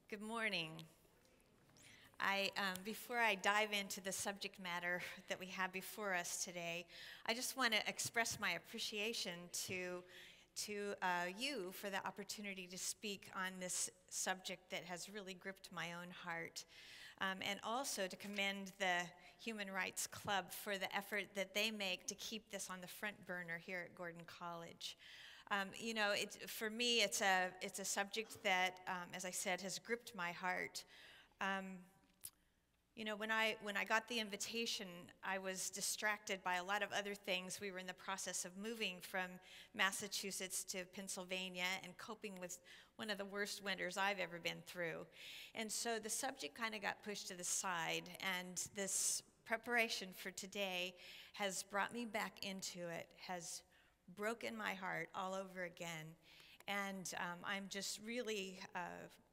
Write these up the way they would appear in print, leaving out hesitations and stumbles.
Good morning. Before I dive into the subject matter that we have before us today, I just want to express my appreciation to you for the opportunity to speak on this subject that has really gripped my own heart, and also to commend the Human Rights Club for the effort that they make to keep this on the front burner here at Gordon College. For me, it's a subject that, as I said, has gripped my heart. When I got the invitation, I was distracted by a lot of other things. We were in the process of moving from Massachusetts to Pennsylvania and coping with one of the worst winters I've ever been through. And so the subject kind of got pushed to the side, and this preparation for today has brought me back into it, has broken my heart all over again. And I'm just really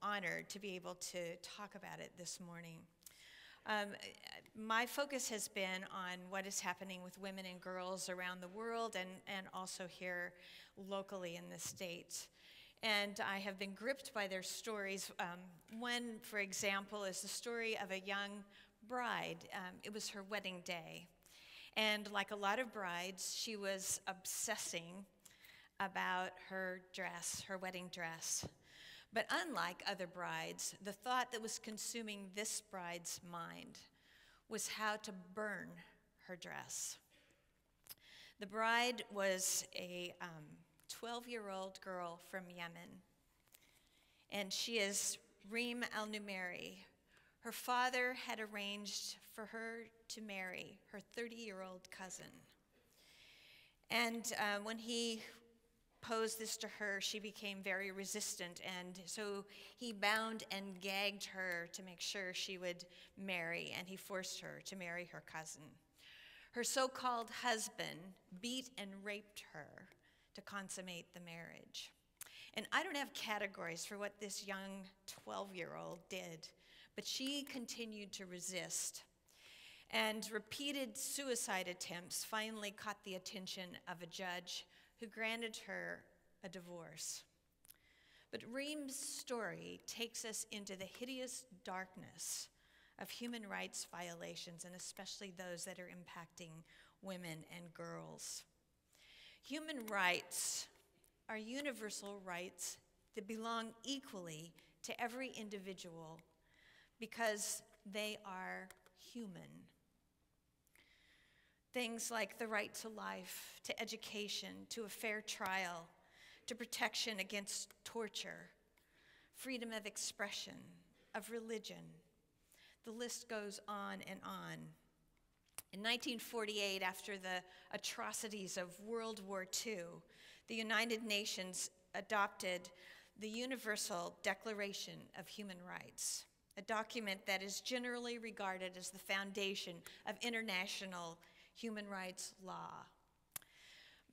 honored to be able to talk about it this morning. My focus has been on what is happening with women and girls around the world and also here locally in the States. And I have been gripped by their stories. One, for example, is the story of a young bride. It was her wedding day. And like a lot of brides, she was obsessing about her dress, her wedding dress. But unlike other brides, the thought that was consuming this bride's mind was how to burn her dress. The bride was a 12-year-old girl from Yemen, and she is Reem al-Numeri. Her father had arranged for her to marry her 30-year-old cousin. And when he posed this to her, she became very resistant, and so he bound and gagged her to make sure she would marry, and he forced her to marry her cousin. Her so-called husband beat and raped her to consummate the marriage. And I don't have categories for what this young 12-year-old did, but she continued to resist. And repeated suicide attempts finally caught the attention of a judge who granted her a divorce. But Reem's story takes us into the hideous darkness of human rights violations, and especially those that are impacting women and girls. Human rights are universal rights that belong equally to every individual because they are human. Things like the right to life, to education, to a fair trial, to protection against torture, freedom of expression, of religion. The list goes on and on. In 1948, after the atrocities of World War II, the United Nations adopted the Universal Declaration of Human Rights, a document that is generally regarded as the foundation of international human rights law.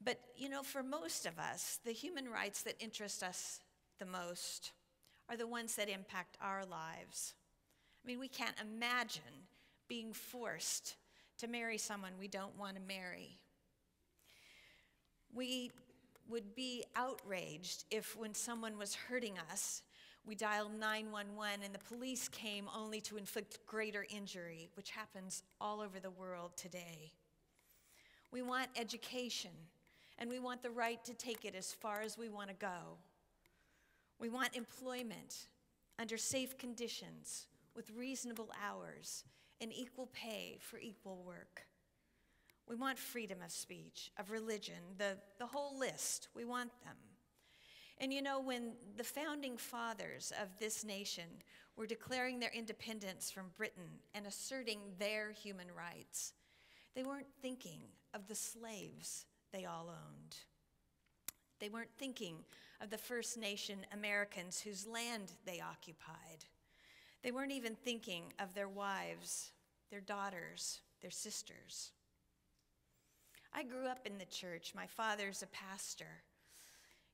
But, for most of us, the human rights that interest us the most are the ones that impact our lives. I mean, we can't imagine being forced to marry someone we don't want to marry. We would be outraged if, when someone was hurting us, we dialed 911 and the police came only to inflict greater injury, which happens all over the world today. We want education, and we want the right to take it as far as we want to go. We want employment under safe conditions with reasonable hours and equal pay for equal work. We want freedom of speech, of religion, the whole list. We want them. And when the founding fathers of this nation were declaring their independence from Britain and asserting their human rights, they weren't thinking of the slaves they all owned. They weren't thinking of the First Nation Americans whose land they occupied. They weren't even thinking of their wives, their daughters, their sisters. I grew up in the church. My father's a pastor.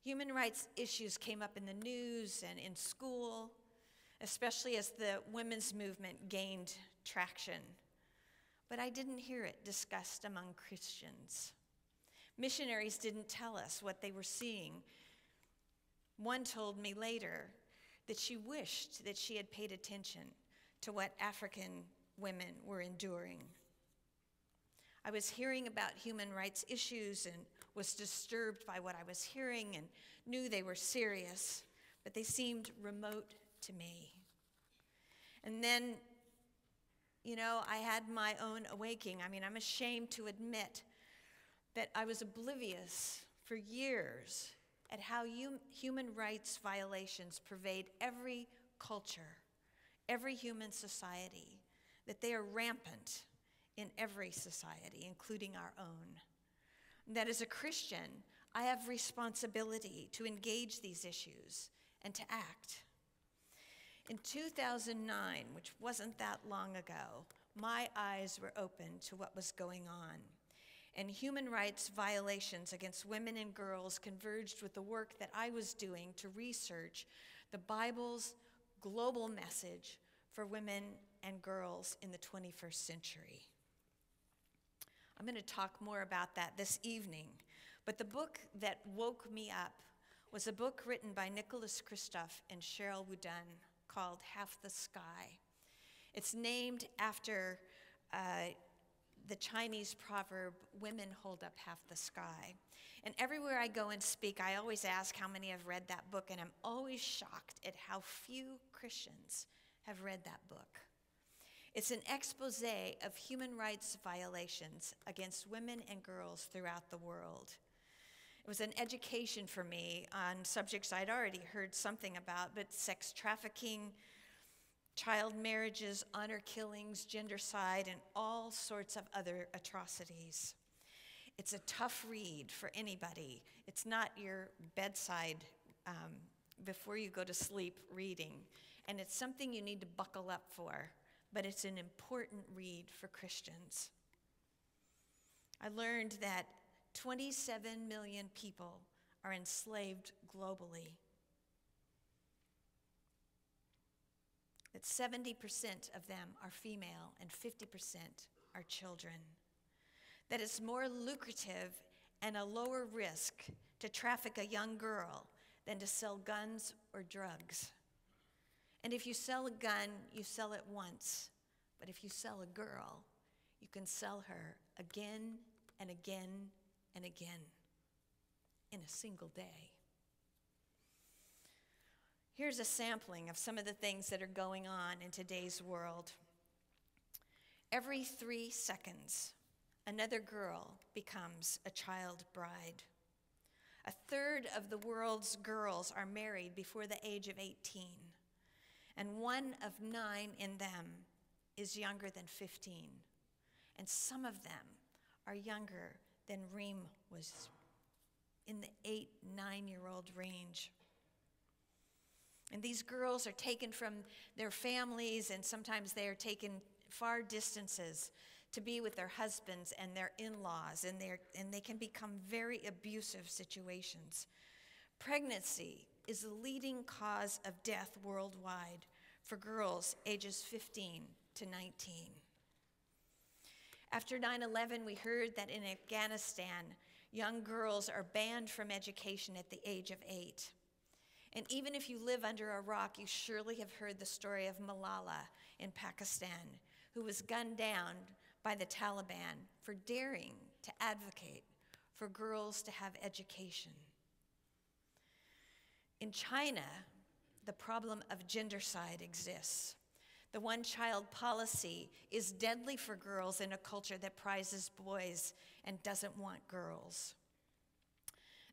Human rights issues came up in the news and in school, especially as the women's movement gained traction. But I didn't hear it discussed among Christians. Missionaries didn't tell us what they were seeing. One told me later that she wished that she had paid attention to what African women were enduring. I was hearing about human rights issues and was disturbed by what I was hearing and knew they were serious, but they seemed remote to me. And then, I had my own awakening. I'm ashamed to admit that I was oblivious for years at how human rights violations pervade every culture, every human society, that they are rampant in every society, including our own. That as a Christian, I have responsibility to engage these issues and to act. In 2009, which wasn't that long ago, my eyes were open to what was going on. And human rights violations against women and girls converged with the work that I was doing to research the Bible's global message for women and girls in the 21st century. I'm going to talk more about that this evening, but the book that woke me up was a book written by Nicholas Kristof and Cheryl Wooden called Half the Sky. It's named after the Chinese proverb, women hold up half the sky. And everywhere I go and speak, I always ask how many have read that book, and I'm always shocked at how few Christians have read that book. It's an expose of human rights violations against women and girls throughout the world. It was an education for me on subjects I'd already heard something about, but sex trafficking, child marriages, honor killings, gendercide, and all sorts of other atrocities. It's a tough read for anybody. It's not your bedside before you go to sleep reading, and it's something you need to buckle up for, but it's an important read for Christians. I learned that 27 million people are enslaved globally. That 70% of them are female and 50% are children. That it's more lucrative and a lower risk to traffic a young girl than to sell guns or drugs. And if you sell a gun, you sell it once. But if you sell a girl, you can sell her again and again and again in a single day. Here's a sampling of some of the things that are going on in today's world. Every 3 seconds, another girl becomes a child bride. 1/3 of the world's girls are married before the age of 18, and 1 of 9 in them is younger than 15, and some of them are younger than Reem was, in the 8-9-year-old range. And these girls are taken from their families, and sometimes they are taken far distances to be with their husbands and their in-laws, and they can become very abusive situations. Pregnancy is the leading cause of death worldwide for girls ages 15 to 19. After 9/11, we heard that in Afghanistan, young girls are banned from education at the age of 8. And even if you live under a rock, you surely have heard the story of Malala in Pakistan, who was gunned down by the Taliban for daring to advocate for girls to have education. In China, the problem of gendercide exists. The one-child policy is deadly for girls in a culture that prizes boys and doesn't want girls.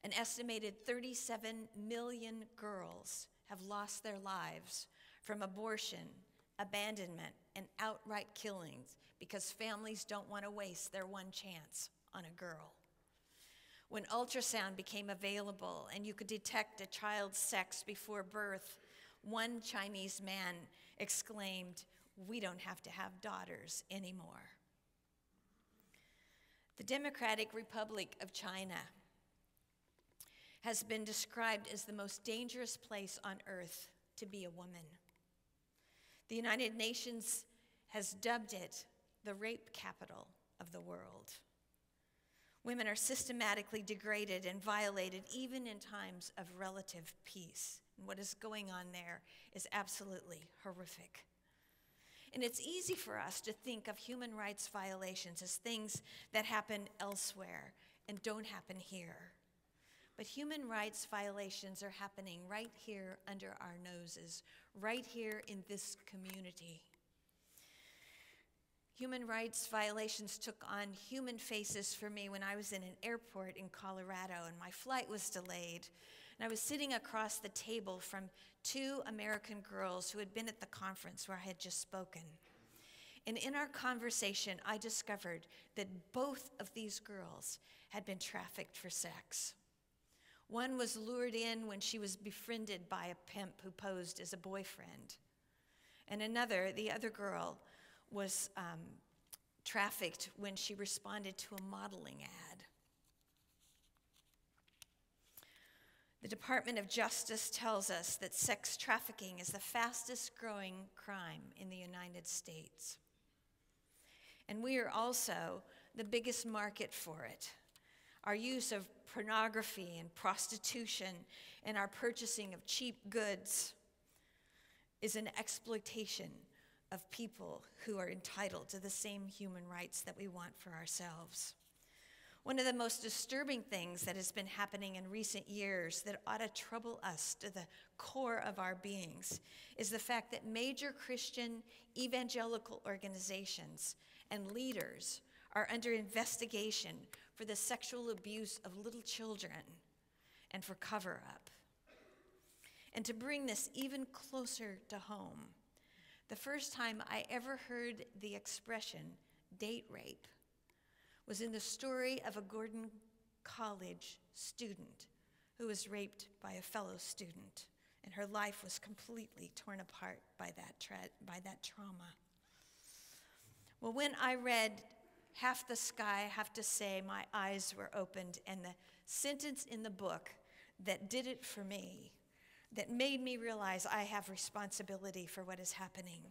An estimated 37 million girls have lost their lives from abortion, abandonment, and outright killings because families don't want to waste their one chance on a girl. When ultrasound became available and you could detect a child's sex before birth, one Chinese man exclaimed, "We don't have to have daughters anymore." The Democratic Republic of China has been described as the most dangerous place on earth to be a woman. The United Nations has dubbed it the rape capital of the world. Women are systematically degraded and violated even in times of relative peace And what is going on there is absolutely horrific. And it's easy for us to think of human rights violations as things that happen elsewhere and don't happen here. But human rights violations are happening right here under our noses, right here in this community. Human rights violations took on human faces for me when I was in an airport in Colorado and my flight was delayed. And I was sitting across the table from two American girls who had been at the conference where I had just spoken. And in our conversation, I discovered that both of these girls had been trafficked for sex. One was lured in when she was befriended by a pimp who posed as a boyfriend. And the other girl, was trafficked when she responded to a modeling ad. The Department of Justice tells us that sex trafficking is the fastest growing crime in the United States. And we are also the biggest market for it. Our use of pornography and prostitution and our purchasing of cheap goods is an exploitation of people who are entitled to the same human rights that we want for ourselves. One of the most disturbing things that has been happening in recent years that ought to trouble us to the core of our beings is the fact that major Christian evangelical organizations and leaders are under investigation for the sexual abuse of little children and for cover-up. And to bring this even closer to home, the first time I ever heard the expression date rape was in the story of a Gordon College student who was raped by a fellow student, and her life was completely torn apart by that trauma. Well, when I read Half the Sky, I have to say my eyes were opened, and the sentence in the book that did it for me, that made me realize I have responsibility for what is happening,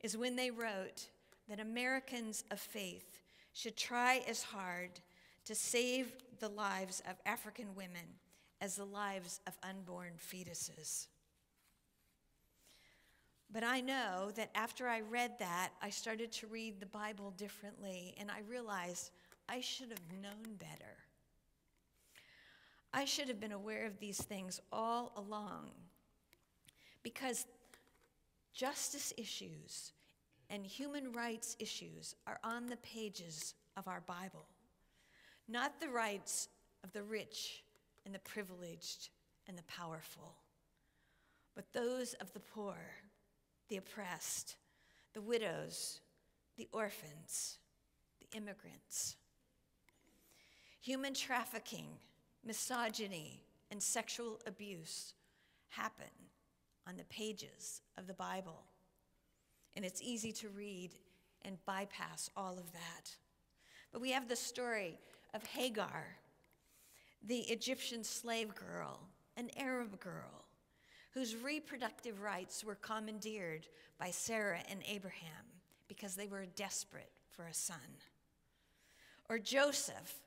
is when they wrote that Americans of faith should try as hard to save the lives of African women as the lives of unborn fetuses. But I know that after I read that, I started to read the Bible differently, and I realized I should have known better. I should have been aware of these things all along, because justice issues and human rights issues are on the pages of our Bible, not the rights of the rich and the privileged and the powerful, but those of the poor, the oppressed, the widows, the orphans, the immigrants. Human trafficking, misogyny, and sexual abuse happen on the pages of the Bible. And it's easy to read and bypass all of that. But we have the story of Hagar, the Egyptian slave girl, an Arab girl, whose reproductive rights were commandeered by Sarah and Abraham because they were desperate for a son. Or Joseph,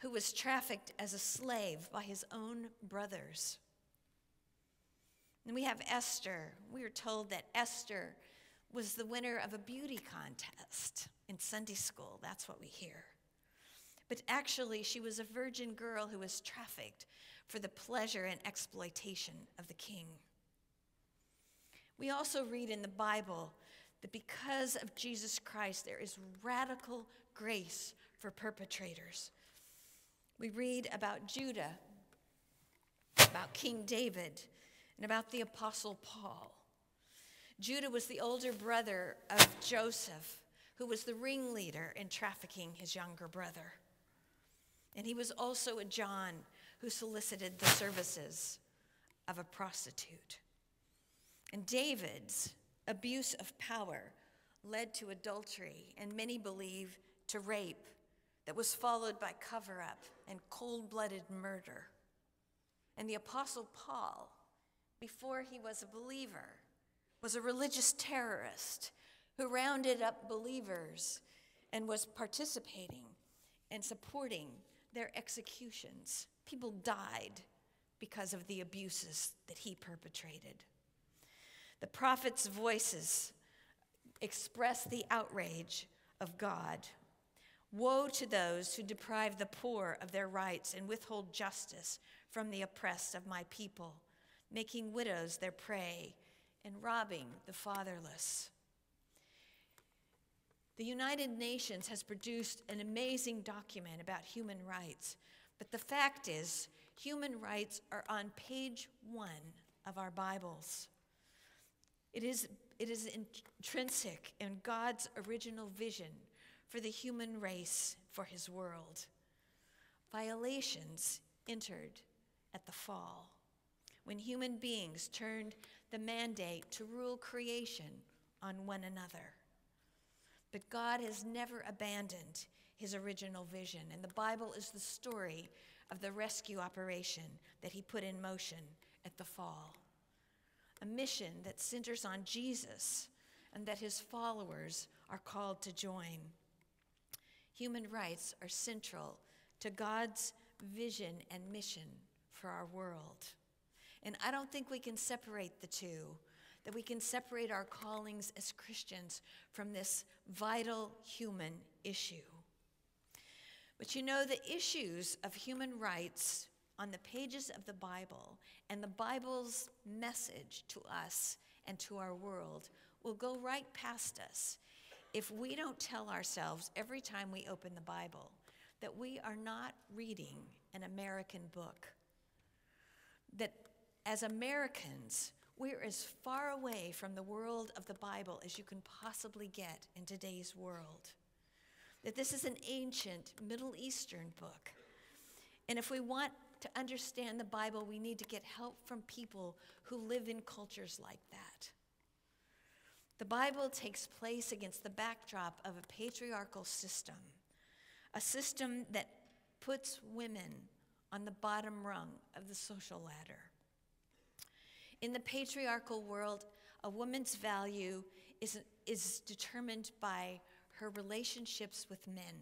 who was trafficked as a slave by his own brothers. And we have Esther. We are told that Esther was the winner of a beauty contest in Sunday school. That's what we hear. But actually, she was a virgin girl who was trafficked for the pleasure and exploitation of the king. We also read in the Bible that because of Jesus Christ, there is radical grace for perpetrators. We read about Judah, about King David, and about the Apostle Paul. Judah was the older brother of Joseph, who was the ringleader in trafficking his younger brother. And he was also a John who solicited the services of a prostitute. And David's abuse of power led to adultery, and many believe to rape, that was followed by cover-up and cold-blooded murder. And the Apostle Paul, before he was a believer, was a religious terrorist who rounded up believers and was participating and supporting their executions. People died because of the abuses that he perpetrated. The prophets' voices express the outrage of God. Woe to those who deprive the poor of their rights and withhold justice from the oppressed of my people, making widows their prey and robbing the fatherless. The United Nations has produced an amazing document about human rights, but the fact is, human rights are on page 1 of our Bibles. It is intrinsic in God's original vision for the human race, for his world. Violations entered at the fall, when human beings turned the mandate to rule creation on one another. But God has never abandoned his original vision, and the Bible is the story of the rescue operation that he put in motion at the fall. A mission that centers on Jesus and that his followers are called to join. Human rights are central to God's vision and mission for our world. And I don't think we can separate the two, that we can separate our callings as Christians from this vital human issue. But you know, the issues of human rights on the pages of the Bible and the Bible's message to us and to our world will go right past us if we don't tell ourselves every time we open the Bible that we are not reading an American book. That as Americans, we're as far away from the world of the Bible as you can possibly get in today's world. That this is an ancient Middle Eastern book. And if we want to understand the Bible, we need to get help from people who live in cultures like that. The Bible takes place against the backdrop of a patriarchal system, a system that puts women on the bottom rung of the social ladder. In the patriarchal world, a woman's value is determined by her relationships with men,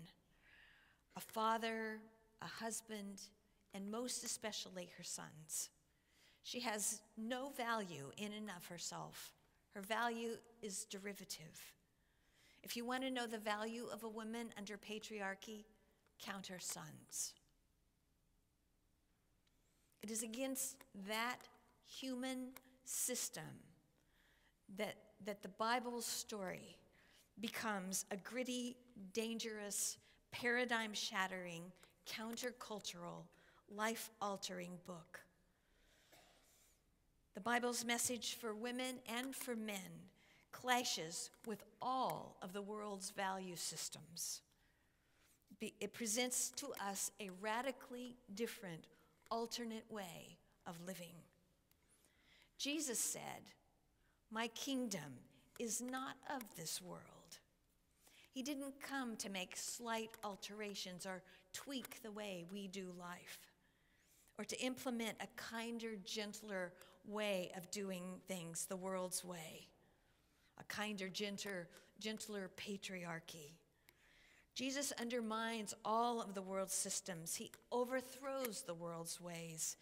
a father, a husband, and most especially her sons. She has no value in and of herself. Her value is derivative. If you want to know the value of a woman under patriarchy, count her sons. It is against that human system that the Bible's story becomes a gritty, dangerous, paradigm-shattering, countercultural, life-altering book. The Bible's message for women and for men clashes with all of the world's value systems. It presents to us a radically different, alternate way of living. Jesus said, "My kingdom is not of this world." He didn't come to make slight alterations or tweak the way we do life, or to implement a kinder, gentler way of doing things the world's way, a kinder, gentler patriarchy. Jesus undermines all of the world's systems. He overthrows the world's ways.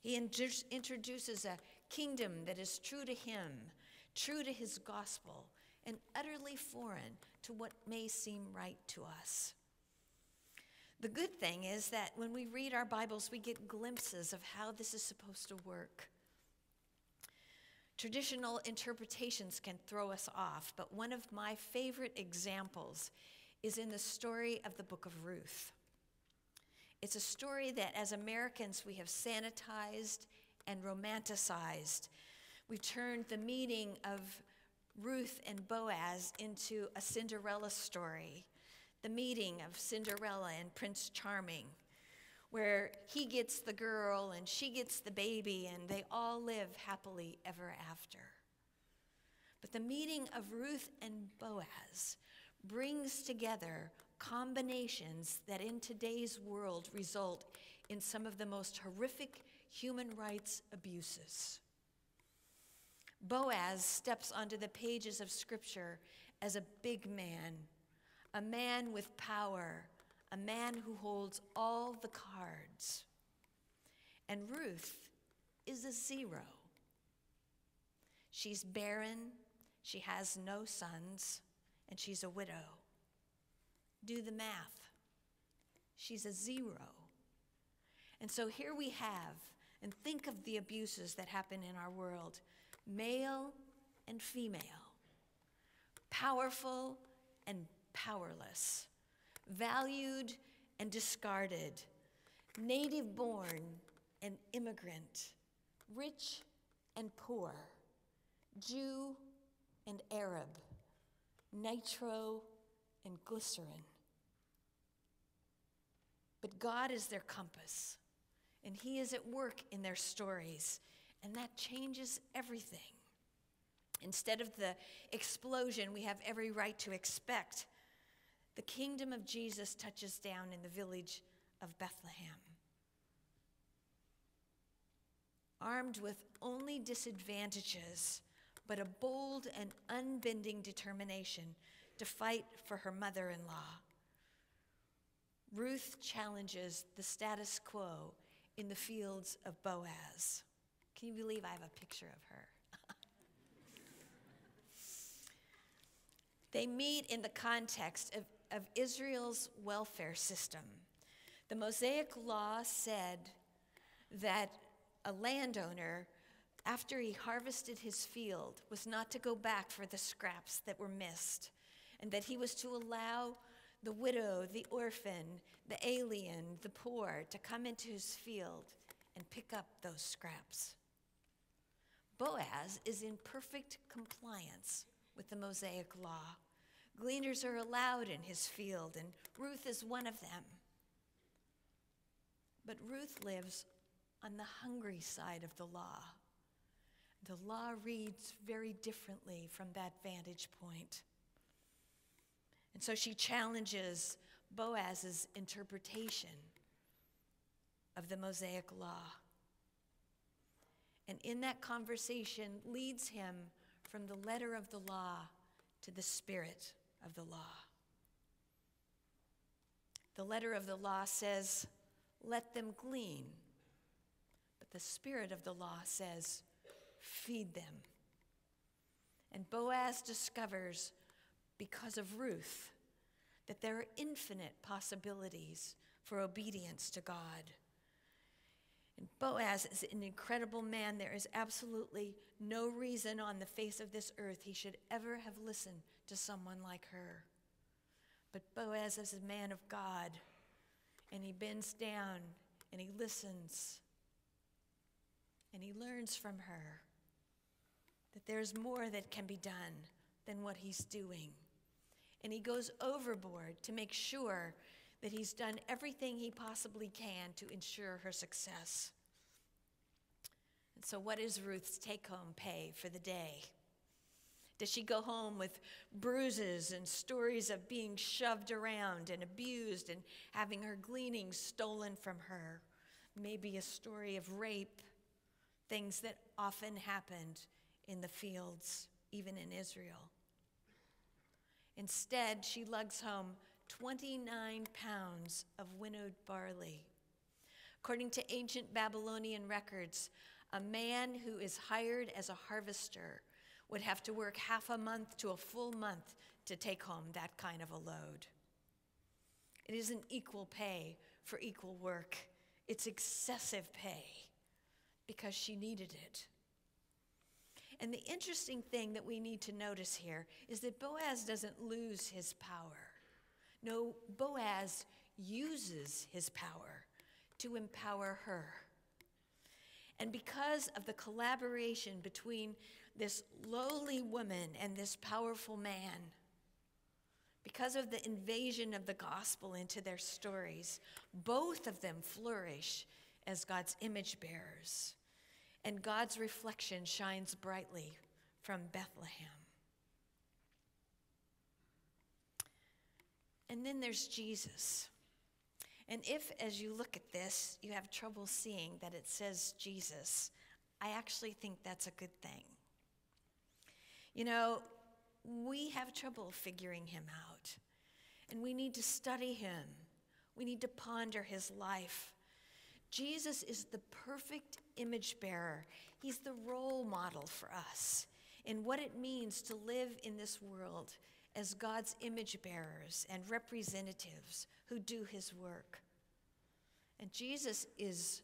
He introduces a kingdom that is true to him, true to his gospel, and utterly foreign to what may seem right to us. The good thing is that when we read our Bibles, we get glimpses of how this is supposed to work. Traditional interpretations can throw us off, but one of my favorite examples is in the story of the book of Ruth. It's a story that as Americans we have sanitized and romanticized. We've turned the meeting of Ruth and Boaz into a Cinderella story, the meeting of Cinderella and Prince Charming, where he gets the girl and she gets the baby and they all live happily ever after. But the meeting of Ruth and Boaz brings together combinations that in today's world result in some of the most horrific human rights abuses. Boaz steps onto the pages of Scripture as a big man, a man with power, a man who holds all the cards. And Ruth is a 0. She's barren, she has no sons, and she's a widow. Do the math. She's a 0. And so here we have, and think of the abuses that happen in our world, male and female, powerful and powerless, valued and discarded, native-born and immigrant, rich and poor, Jew and Arab, nitro and glycerin. But God is their compass, and he is at work in their stories, and that changes everything. Instead of the explosion we have every right to expect, the kingdom of Jesus touches down in the village of Bethlehem. Armed with only disadvantages, but a bold and unbending determination to fight for her mother-in-law, Ruth challenges the status quo in the fields of Boaz. Can you believe I have a picture of her? They meet in the context of Israel's welfare system. The Mosaic law said that a landowner, after he harvested his field, was not to go back for the scraps that were missed, and that he was to allow the widow, the orphan, the alien, the poor to come into his field and pick up those scraps. Boaz is in perfect compliance with the Mosaic law. Gleaners are allowed in his field, and Ruth is one of them. But Ruth lives on the hungry side of the law. The law reads very differently from that vantage point. And so she challenges Boaz's interpretation of the Mosaic law. And in that conversation leads him from the letter of the law to the spirit of the law. The letter of the law says, let them glean. But the spirit of the law says, feed them. And Boaz discovers, because of Ruth, that there are infinite possibilities for obedience to God. And Boaz is an incredible man. There is absolutely no reason on the face of this earth he should ever have listened to someone like her. But Boaz is a man of God, and he bends down and he listens and he learns from her that there's more that can be done than what he's doing. And he goes overboard to make sure that he's done everything he possibly can to ensure her success. And so what is Ruth's take-home pay for the day? Does she go home with bruises and stories of being shoved around and abused and having her gleanings stolen from her? Maybe a story of rape, things that often happened in the fields, even in Israel. Instead, she lugs home 29 pounds of winnowed barley. According to ancient Babylonian records, a man who is hired as a harvester would have to work half a month to a full month to take home that kind of a load. It isn't equal pay for equal work. It's excessive pay because she needed it. And the interesting thing that we need to notice here is that Boaz doesn't lose his power. No, Boaz uses his power to empower her. And because of the collaboration between this lowly woman and this powerful man, because of the invasion of the gospel into their stories, both of them flourish as God's image bearers. And God's reflection shines brightly from Bethlehem. And then there's Jesus. And if, as you look at this, you have trouble seeing that it says Jesus, I actually think that's a good thing. You know, we have trouble figuring him out, and we need to study him. We need to ponder his life Jesus is the perfect image bearer. He's the role model for us in what it means to live in this world as God's image bearers and representatives who do his work. And Jesus is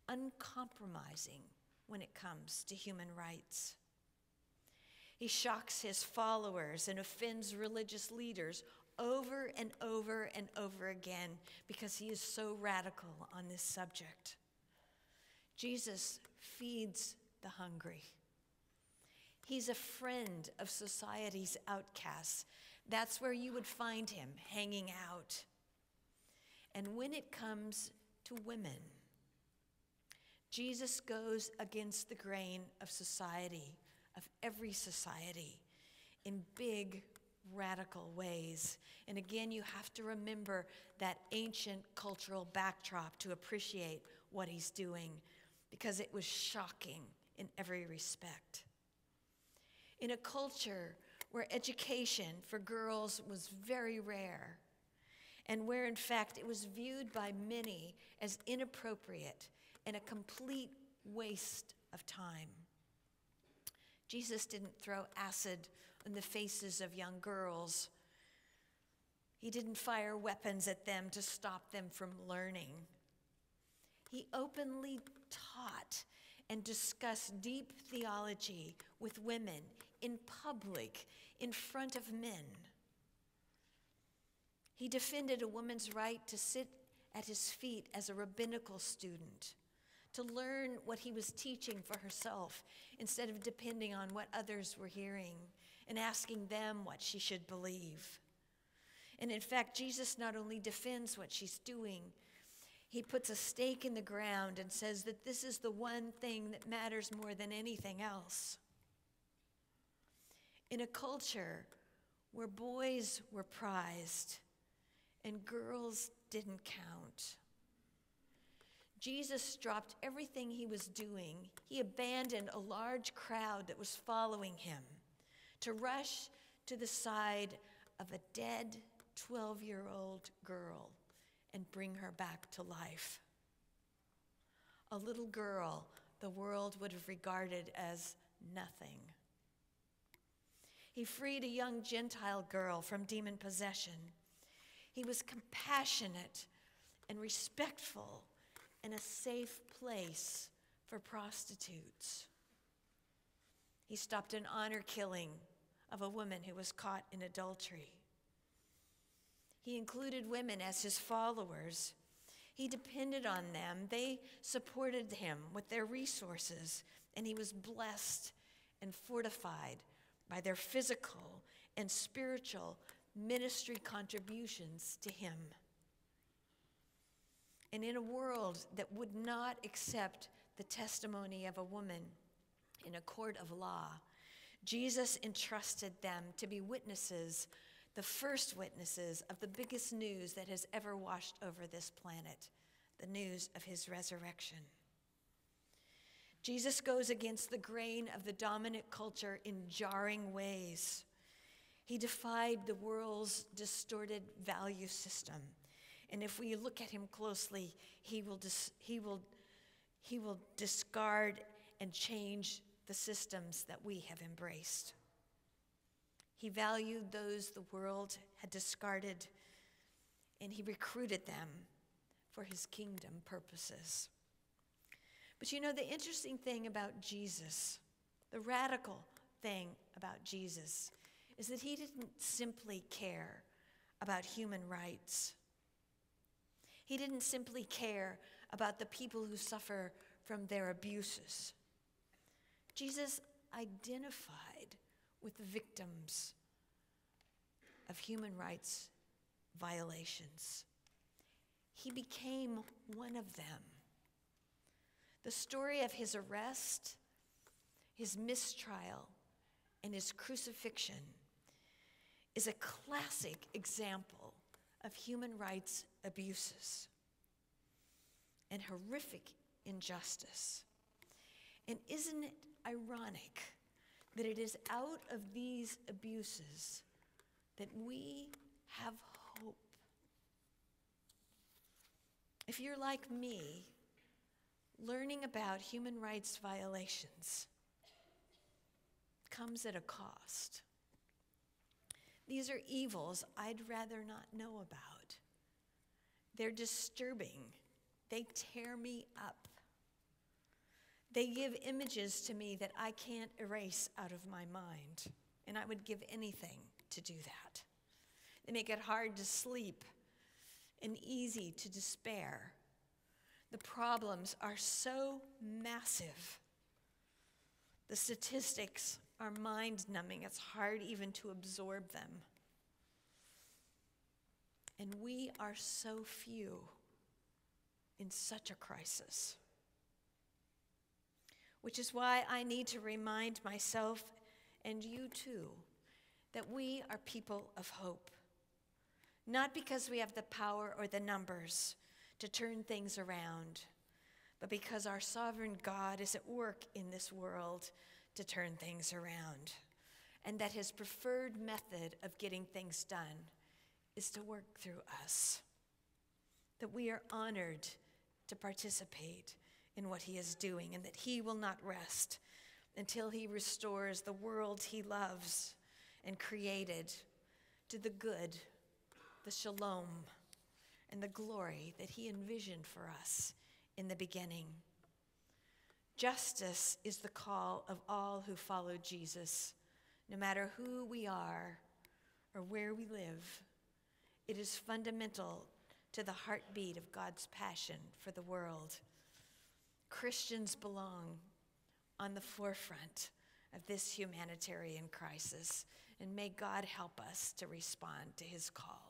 uncompromising when it comes to human rights. He shocks his followers and offends religious leaders over and over and over again because he is so radical on this subject. Jesus feeds the hungry. He's a friend of society's outcasts. That's where you would find him, hanging out. And when it comes to women, Jesus goes against the grain of society, of every society, in big, radical ways. And again, you have to remember that ancient cultural backdrop to appreciate what he's doing, because it was shocking in every respect. In a culture where education for girls was very rare, and where in fact it was viewed by many as inappropriate and a complete waste of time. Jesus didn't throw acid in the faces of young girls. He didn't fire weapons at them to stop them from learning. He openly taught and discussed deep theology with women in public, in front of men. He defended a woman's right to sit at his feet as a rabbinical student, to learn what he was teaching for herself instead of depending on what others were hearing and asking them what she should believe. And in fact, Jesus not only defends what she's doing, he puts a stake in the ground and says that this is the one thing that matters more than anything else. In a culture where boys were prized and girls didn't count, Jesus dropped everything he was doing. He abandoned a large crowd that was following him to rush to the side of a dead 12-year-old girl and bring her back to life. A little girl the world would have regarded as nothing. He freed a young Gentile girl from demon possession. He was compassionate and respectful and a safe place for prostitutes. He stopped an honor killing of a woman who was caught in adultery. He included women as his followers. He depended on them. They supported him with their resources, and he was blessed and fortified by their physical and spiritual ministry contributions to him. And in a world that would not accept the testimony of a woman in a court of law, Jesus entrusted them to be witnesses, the first witnesses of the biggest news that has ever washed over this planet, the news of his resurrection. Jesus goes against the grain of the dominant culture in jarring ways. He defied the world's distorted value system. And if we look at him closely, he will discard and change the systems that we have embraced. He valued those the world had discarded, and he recruited them for his kingdom purposes. But you know, the interesting thing about Jesus, the radical thing about Jesus, is that he didn't simply care about human rights. He didn't simply care about the people who suffer from their abuses. Jesus identified with the victims of human rights violations. He became one of them. The story of his arrest, his mistrial, and his crucifixion is a classic example of human rights abuses and horrific injustice. And isn't it ironic that it is out of these abuses that we have hope? If you're like me, learning about human rights violations comes at a cost. These are evils I'd rather not know about. They're disturbing. They tear me up. They give images to me that I can't erase out of my mind, and I would give anything to do that. They make it hard to sleep and easy to despair. The problems are so massive. The statistics are mind-numbing. It's hard even to absorb them. And we are so few in such a crisis. Which is why I need to remind myself, and you too, that we are people of hope. Not because we have the power or the numbers to turn things around, but because our sovereign God is at work in this world to turn things around, and that his preferred method of getting things done is to work through us. That we are honored to participate in what he is doing, and that he will not rest until he restores the world he loves and created to the good, the shalom, and the glory that he envisioned for us in the beginning. Justice is the call of all who follow Jesus, no matter who we are or where we live. It is fundamental to the heartbeat of God's passion for the world. Christians belong on the forefront of this humanitarian crisis, and may God help us to respond to his call.